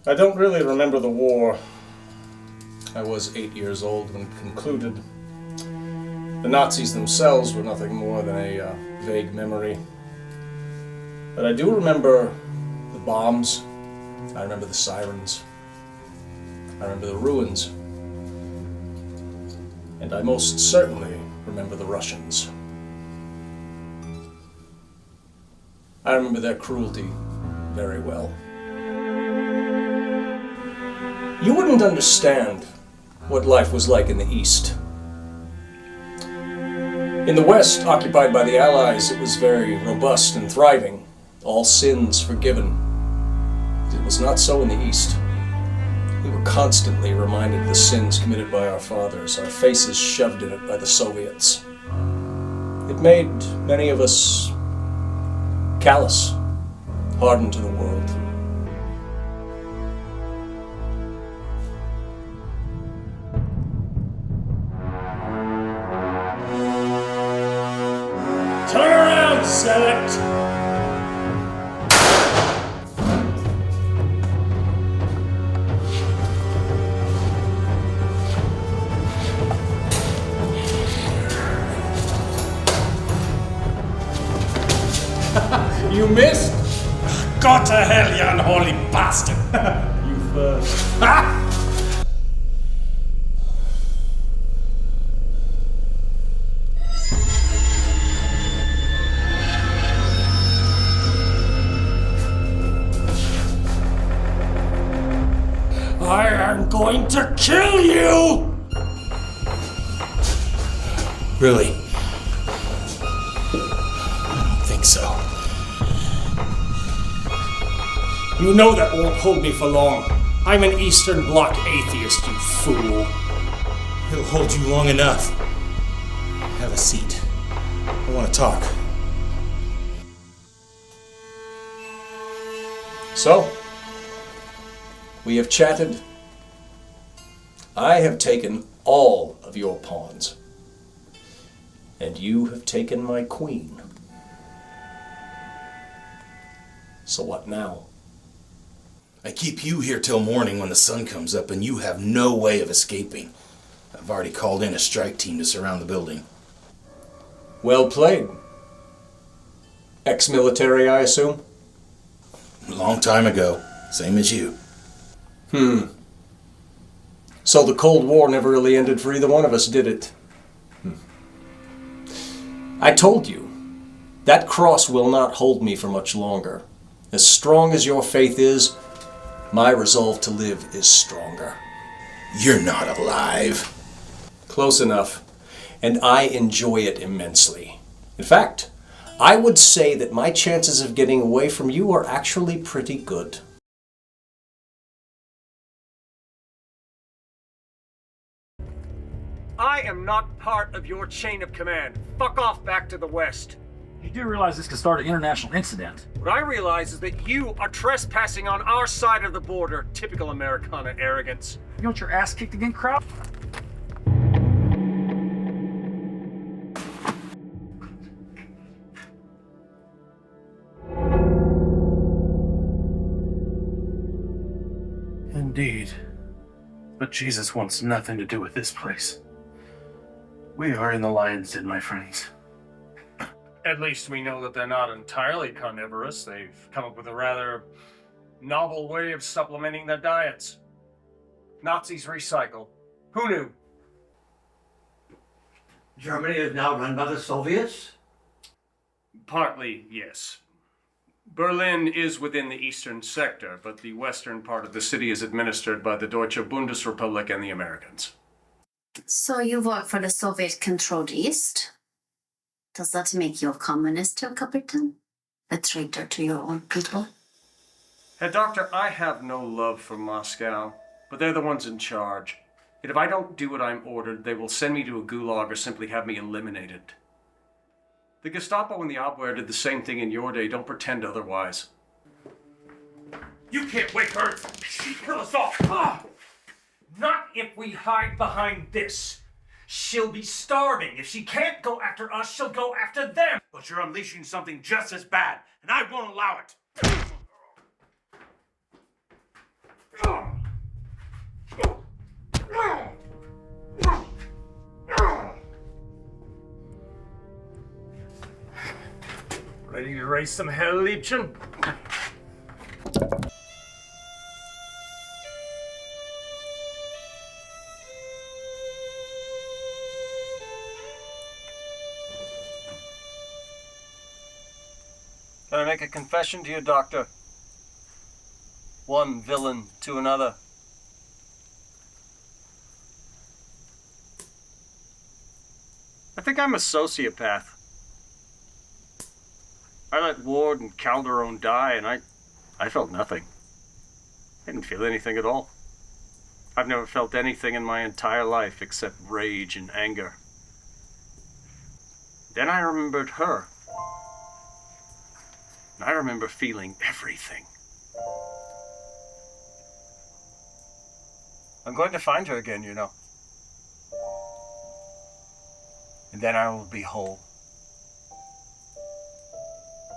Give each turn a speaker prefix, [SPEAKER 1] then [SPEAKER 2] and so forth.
[SPEAKER 1] I don't really remember the war. I was 8 years old when it concluded. The Nazis themselves were nothing more than a vague memory. But I do remember the bombs. I remember the sirens. I remember the ruins. And I most certainly remember the Russians. I remember their cruelty very well. You wouldn't understand what life was like in the East. In the West, occupied by the Allies, it was very robust and thriving, all sins forgiven. It was not so in the East. We were constantly reminded of the sins committed by our fathers, our faces shoved in it by the Soviets. It made many of us callous, hardened to the world.
[SPEAKER 2] Turn around, Select!
[SPEAKER 1] You missed?
[SPEAKER 2] Go to hell, you unholy bastard!
[SPEAKER 1] You first.
[SPEAKER 2] I am going to kill you!
[SPEAKER 3] Really? I don't think so.
[SPEAKER 2] You know that won't hold me for long. I'm an Eastern Bloc atheist, you fool.
[SPEAKER 3] It'll hold you long enough. Have a seat. I want to talk.
[SPEAKER 1] So, we have chatted. I have taken all of your pawns. And you have taken my queen. So what now?
[SPEAKER 3] I keep you here till morning when the sun comes up, and you have no way of escaping. I've already called in a strike team to surround the building.
[SPEAKER 1] Well played. Ex-military, I assume?
[SPEAKER 3] A long time ago. Same as you.
[SPEAKER 1] So the Cold War never really ended for either one of us, did it? I told you, that cross will not hold me for much longer. As strong as your faith is, my resolve to live is stronger.
[SPEAKER 3] You're not alive.
[SPEAKER 1] Close enough. And I enjoy it immensely. In fact, I would say that my chances of getting away from you are actually pretty good.
[SPEAKER 4] I am not part of your chain of command. Fuck off back to the West.
[SPEAKER 5] You do realize this could start an international incident.
[SPEAKER 4] What I realize is that you are trespassing on our side of the border. Typical Americana arrogance.
[SPEAKER 5] You want your ass kicked again, crowd?
[SPEAKER 6] Indeed. But Jesus wants nothing to do with this place. We are in the lion's den, my friends.
[SPEAKER 4] At least we know that they're not entirely carnivorous. They've come up with a rather novel way of supplementing their diets. Nazis recycle. Who knew?
[SPEAKER 7] Germany is now run by the Soviets?
[SPEAKER 4] Partly, yes. Berlin is within the eastern sector, but the western part of the city is administered by the Deutsche Bundesrepublik and the Americans.
[SPEAKER 8] So you work for the Soviet-controlled East? Does that make you a communist too, Kapitan? A traitor to your own people?
[SPEAKER 4] Herr Doctor, I have no love for Moscow, but they're the ones in charge. And if I don't do what I'm ordered, they will send me to a gulag or simply have me eliminated. The Gestapo and the Abwehr did the same thing in your day. Don't pretend otherwise.
[SPEAKER 2] You can't wake her! She'd kill us all! Ah! Not if we hide behind this. She'll be starving. If she can't go after us, she'll go after them.
[SPEAKER 6] But you're unleashing something just as bad, and I won't allow it.
[SPEAKER 2] you raise some hell, Liebchen?
[SPEAKER 4] Can I make a confession to you, Doctor? One villain to another. I think I'm a sociopath. I let Ward and Calderon die, and I felt nothing. I didn't feel anything at all. I've never felt anything in my entire life except rage and anger. Then I remembered her. And I remember feeling everything. I'm going to find her again, you know. And then I will be whole.